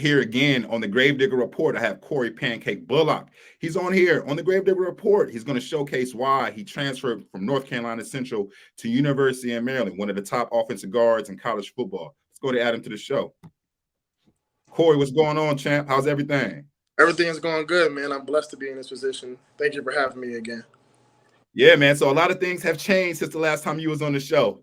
here again on the Gravedigger Report. I have Corey Pancake Bullock. He's on here on the Gravedigger Report. He's going to showcase why he transferred from North Carolina Central to University of Maryland, one of the top offensive guards in college football. Let's go to add him to the show. Corey, what's going on, champ? How's everything? Everything's going good, man. I'm blessed to be in this position. Thank you for having me again. Yeah, man. So a lot of things have changed since the last time you was on the show.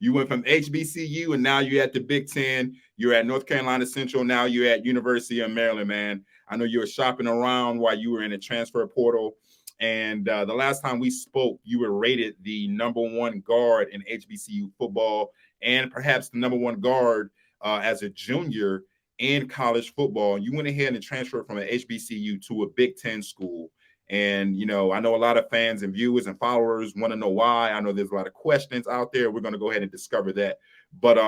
You went from HBCU and now you're at the Big Ten. You're at North Carolina Central. Now you're at University of Maryland, man. I know you were shopping around while you were in the transfer portal. And the last time we spoke, you were rated the #1 guard in HBCU football and perhaps the #1 guard as a junior in college football. You went ahead and transferred from an HBCU to a Big Ten school. And, you know, I know a lot of fans and viewers and followers want to know why. I know there's a lot of questions out there. We're going to go ahead and discover that. But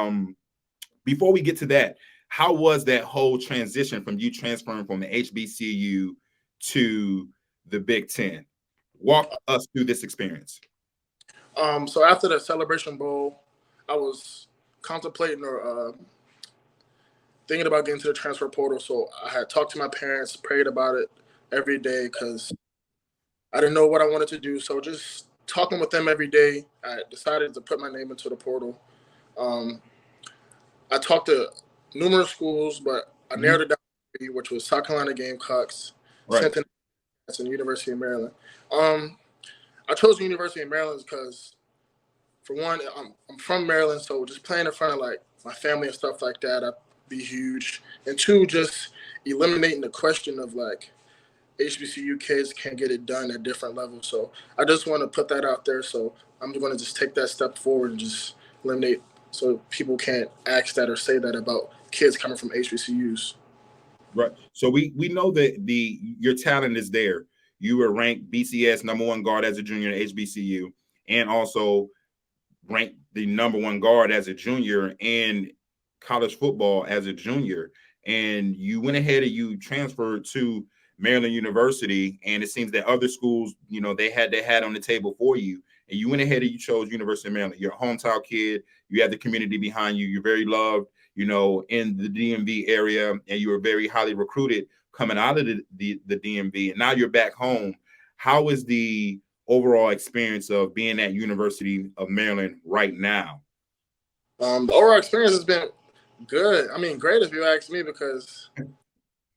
before we get to that, how was that whole transition from you transferring from the HBCU to the Big Ten? Walk us through this experience. So after the Celebration Bowl, I was contemplating or thinking about getting to the transfer portal. So I had talked to my parents, prayed about it every day because I didn't know what I wanted to do. So just talking with them every day, I decided to put my name into the portal. I talked to numerous schools, but I narrowed it down to 3, which was South Carolina Gamecocks, Cincinnati, and the University of Maryland. I chose the University of Maryland because, for one, I'm from Maryland, so just playing in front of like my family and stuff like that, I'd be huge. And 2, just eliminating the question of like HBCU kids can't get it done at different levels. So I just want to put that out there. So I'm going to just take that step forward and just eliminate so people can't ask that or say that about kids coming from HBCUs. Right. So we know that your talent is there. You were ranked BCS #1 guard as a junior at HBCU, and also ranked the #1 guard as a junior in college football as a junior. And you went ahead and you transferred to Maryland University, and it seems that other schools, you know, they had on the table for you, and you went ahead and you chose University of Maryland. You're a hometown kid. You have the community behind you. You're very loved, you know, in the DMV area, and you were very highly recruited coming out of the DMV, and now you're back home. How is the overall experience of being at University of Maryland right now? The overall experience has been good. I mean, great if you ask me, because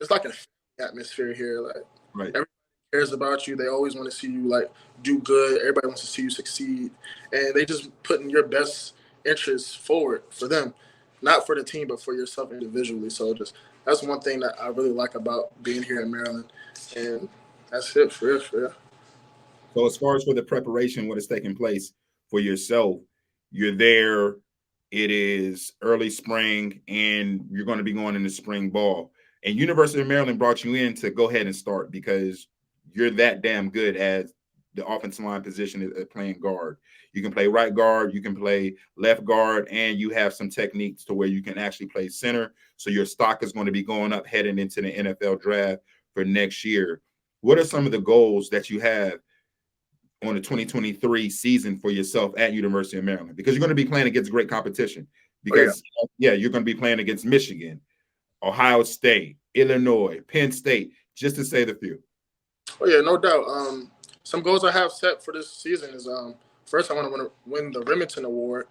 it's like an atmosphere here. Like, everybody cares about you. They always want to see you like do good. Everybody wants to see you succeed, and they just putting your best interests forward for them, not for the team, but for yourself individually. So that's one thing that I really like about being here in Maryland, and that's it for real. So as far as for the preparation, what is taking place for yourself, you're there. It is early spring, and you're going to be going into spring ball. And University of Maryland brought you in to go ahead and start because you're that damn good at the offensive line position of playing guard. You can play right guard, you can play left guard, and you have some techniques to where you can actually play center. So your stock is going to be going up heading into the NFL draft for next year. What are some of the goals that you have on the 2023 season for yourself at University of Maryland? Because you're going to be playing against great competition. Because, you're going to be playing against Michigan, Ohio State, Illinois, Penn State, just to say the few. Oh, yeah, no doubt. Some goals I have set for this season is, first, I want to win the Remington Award,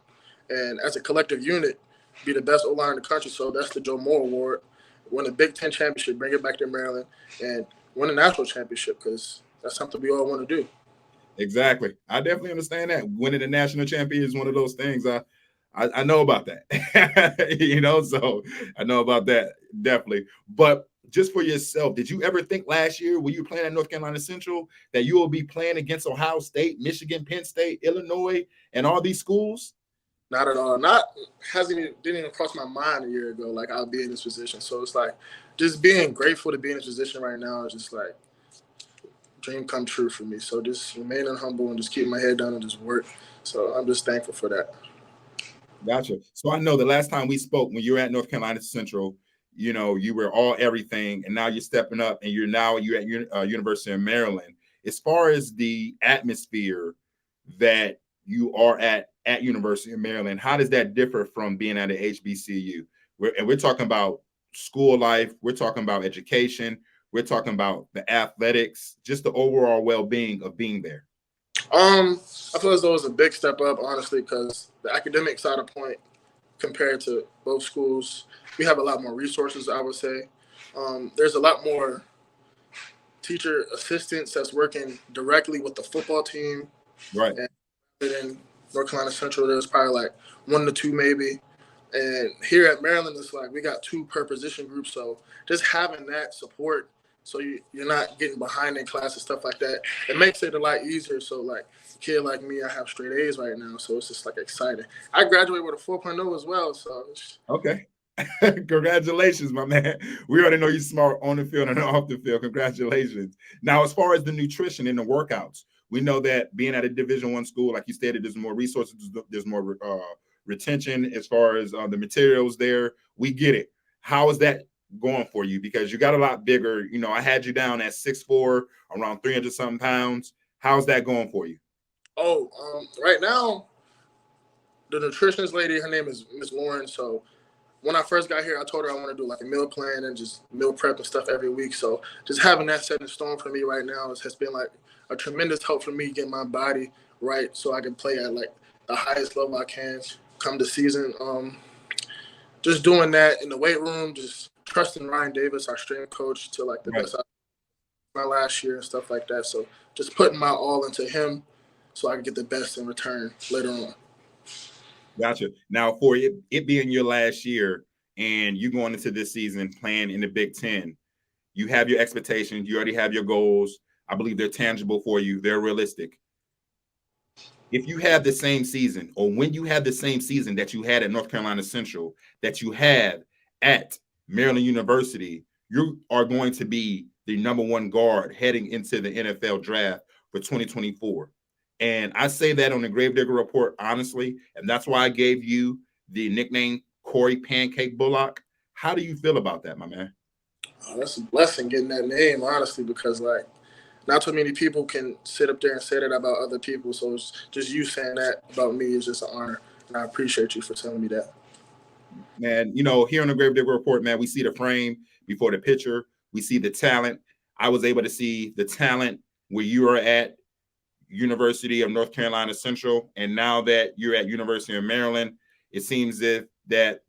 and as a collective unit, be the best O-line in the country. So that's the Joe Moore Award. Win the Big Ten championship, bring it back to Maryland, and win a national championship, because that's something we all want to do. Exactly. I definitely understand that. Winning the national championship is one of those things. I know about that, you know, so I know about that, definitely. But just for yourself, did you ever think last year when you were playing at North Carolina Central that you will be playing against Ohio State, Michigan, Penn State, Illinois, and all these schools? Not at all. Didn't even cross my mind a year ago, like I'll be in this position. So it's like just being grateful to be in this position right now is just like dream come true for me. So just remaining humble and just keeping my head down and just work. So I'm just thankful for that. Gotcha. So I know the last time we spoke when you were at North Carolina Central, you know, you were all everything, and now you're stepping up, and you're at University of Maryland. As far as the atmosphere that you are at University of Maryland, how does that differ from being at an HBCU? We're talking about school life. We're talking about education. We're talking about the athletics, just the overall well-being of being there. I feel as though it's a big step up, honestly, because the academic side of point compared to both schools, we have a lot more resources, I would say. There's a lot more teacher assistants that's working directly with the football team. Right. And in North Carolina Central, there's probably like 1 to 2 maybe. And here at Maryland, it's like we got 2 per position group. So just having that support, so you're not getting behind in class and stuff like that, it makes it a lot easier. So like a kid like me, I have straight A's right now, so it's just like exciting. I graduated with a 4.0 as well. So okay. Congratulations, my man. We already know you're smart on the field and off the field. Congratulations. Now, as far as the nutrition and the workouts, we know that being at a Division I school, like you stated, there's more resources, there's more retention as far as the materials there. We get it. How is that going for you? Because you got a lot bigger. You know, I had you down at 6'4", around 300 something pounds. How's that going for you? Right now, the nutritionist lady, her name is Miss Lauren. So when I first got here, I told her I want to do like a meal plan and just meal prep and stuff every week. So just having that set in stone for me right now has been like a tremendous help for me getting my body right so I can play at like the highest level I can come the season. Just doing that in the weight room, just trusting Ryan Davis, our strength coach, to like the best my last year and stuff like that. So just putting my all into him so I can get the best in return later on. Gotcha. Now, for it being your last year and you going into this season playing in the Big Ten, you have your expectations. You already have your goals. I believe they're tangible for you. They're realistic. If you have the same season, or when you have the same season that you had at North Carolina Central, that you had at Maryland University, you are going to be the #1 guard heading into the NFL draft for 2024. And I say that on the Gravedigger Report, honestly, and that's why I gave you the nickname Corey Pancake Bullock. How do you feel about that, my man? Oh, that's a blessing getting that name, honestly, because like not too many people can sit up there and say that about other people. So it's just you saying that about me is just an honor, and I appreciate you for telling me that. Man, you know, here on the Gravedigger Report, man, we see the frame before the picture. We see the talent. I was able to see the talent where you are at University of North Carolina Central, and now that you're at University of Maryland, it seems that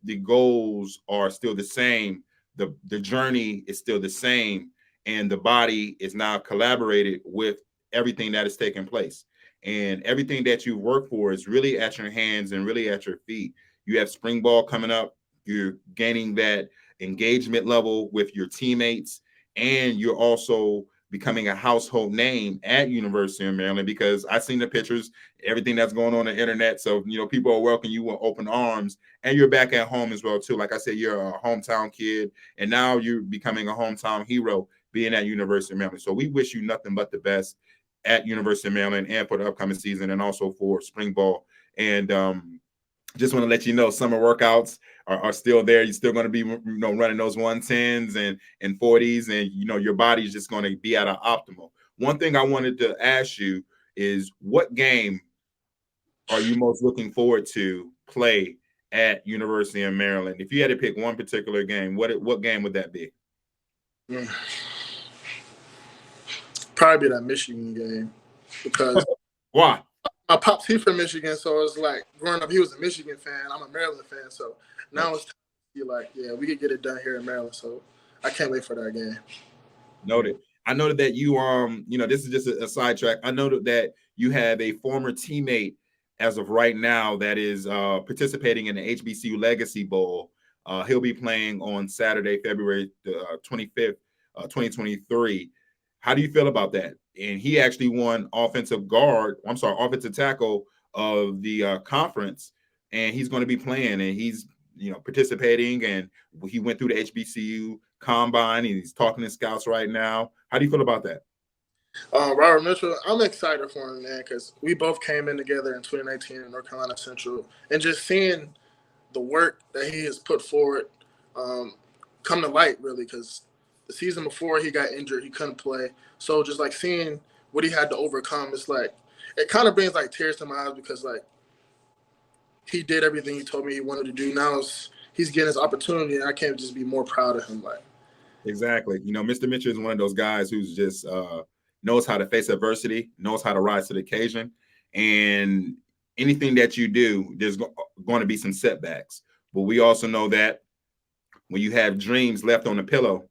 the goals are still the same. The journey is still the same, and the body is now collaborated with everything that is taking place. And everything that you work for is really at your hands and really at your feet. You have spring ball coming up. You're gaining that engagement level with your teammates, and you're also becoming a household name at University of Maryland, because I've seen the pictures, everything that's going on the internet. So, you know, people are welcoming you with open arms, and you're back at home as well, too. Like I said, you're a hometown kid, and now you're becoming a hometown hero being at University of Maryland. So we wish you nothing but the best at University of Maryland and for the upcoming season, and also for spring ball. And just want to let you know, summer workouts are still there. You're still going to be, you know, running those 110s and 40s, and, you know, your body's just going to be at an optimal. One thing I wanted to ask you is, what game are you most looking forward to play at University of Maryland? If you had to pick one particular game, what game would that be? Probably that Michigan game, because why? My pops, he from Michigan, so it's like growing up, he was a Michigan fan. I'm a Maryland fan, so now it's time to be like, yeah, we could get it done here in Maryland. So I can't wait for that game. Noted. I noted that you you know, this is just a sidetrack. I noted that you have a former teammate as of right now that is participating in the HBCU Legacy Bowl. He'll be playing on Saturday, February 25th, 2023. How do you feel about that? And he actually won offensive tackle of the conference, and he's going to be playing, and he's, you know, participating, and he went through the HBCU combine, and he's talking to scouts right now. How do you feel about that? Robert Mitchell, I'm excited for him, man, because we both came in together in 2019 in North Carolina Central, and just seeing the work that he has put forward come to light, really, because the season before he got injured, he couldn't play. So just like seeing what he had to overcome, it's like, it kind of brings like tears to my eyes, because like he did everything he told me he wanted to do. Now he's getting his opportunity, and I can't just be more proud of him. Like, exactly. You know, Mr. Mitchell is one of those guys who's just knows how to face adversity, knows how to rise to the occasion, and anything that you do, there's going to be some setbacks. But we also know that when you have dreams left on the pillow,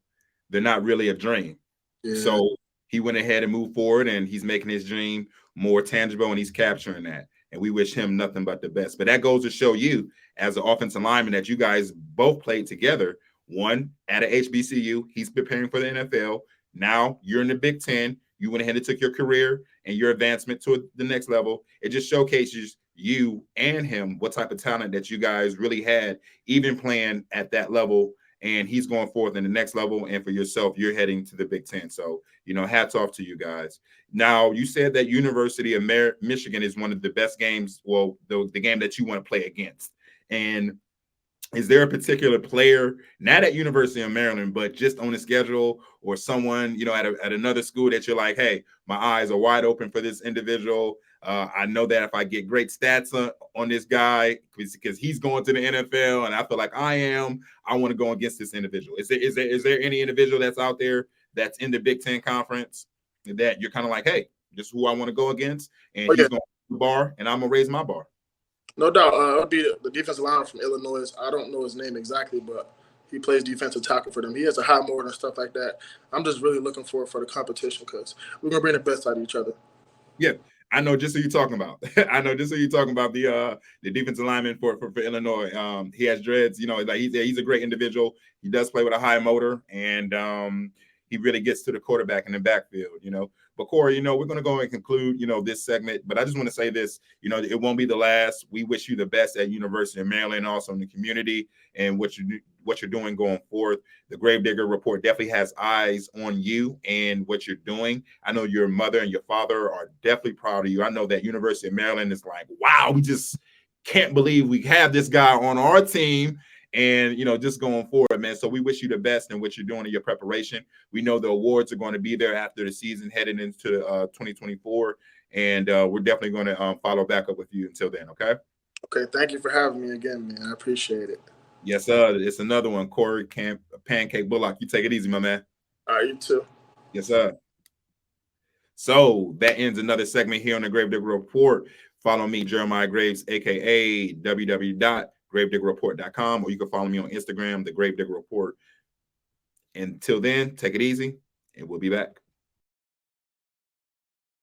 they're not really a dream. Yeah. So he went ahead and moved forward, and he's making his dream more tangible, and he's capturing that. And we wish him nothing but the best. But that goes to show you, as an offensive lineman, that you guys both played together. One at a HBCU, he's preparing for the NFL. Now you're in the Big Ten. You went ahead and took your career and your advancement to the next level. It just showcases you and him what type of talent that you guys really had, even playing at that level. And he's going forth in the next level. And for yourself, you're heading to the Big Ten. So, you know, hats off to you guys. Now, you said that University of Michigan is one of the best games, well, the game that you want to play against. And is there a particular player, not at University of Maryland, but just on the schedule, or someone, you know, at another school that you're like, hey, my eyes are wide open for this individual. I know that if I get great stats on this guy, because he's going to the NFL and I feel like I want to go against this individual. Is there any individual that's out there that's in the Big Ten Conference that you're kind of like, hey, this is who I want to go against, and he's going to the bar, and I'm going to raise my bar? No doubt. It'll be the defensive lineman from Illinois. I don't know his name exactly, but he plays defensive tackle for them. He has a high motor and stuff like that. I'm just really looking forward for the competition because we're going to bring the best out of each other. Yeah. I know just who you're talking about. The defensive lineman for Illinois. He has dreads. You know, like he's a great individual. He does play with a high motor, and he really gets to the quarterback in the backfield. You know, but Corey, you know, we're going to go and conclude, you know, this segment. But I just want to say this. You know, it won't be the last. We wish you the best at University of Maryland, and also in the community, and what you're doing going forth. The Gravedigger Report definitely has eyes on you and what you're doing. I know your mother and your father are definitely proud of you. I know that University of Maryland is like, wow, we just can't believe we have this guy on our team, and, you know, just going forward, man. So we wish you the best in what you're doing in your preparation. We know the awards are going to be there after the season heading into 2024, and we're definitely going to follow back up with you until then, okay? Okay, thank you for having me again, man. I appreciate it. Yes, sir. It's another one. Corey Pancake Bullock. You take it easy, my man. All right, you too. Yes, sir. So that ends another segment here on the Gravedigger Report. Follow me, Jeremiah Graves, a.k.a. www.gravediggerreport.com, or you can follow me on Instagram, The Gravedigger Report. Until then, take it easy, and we'll be back.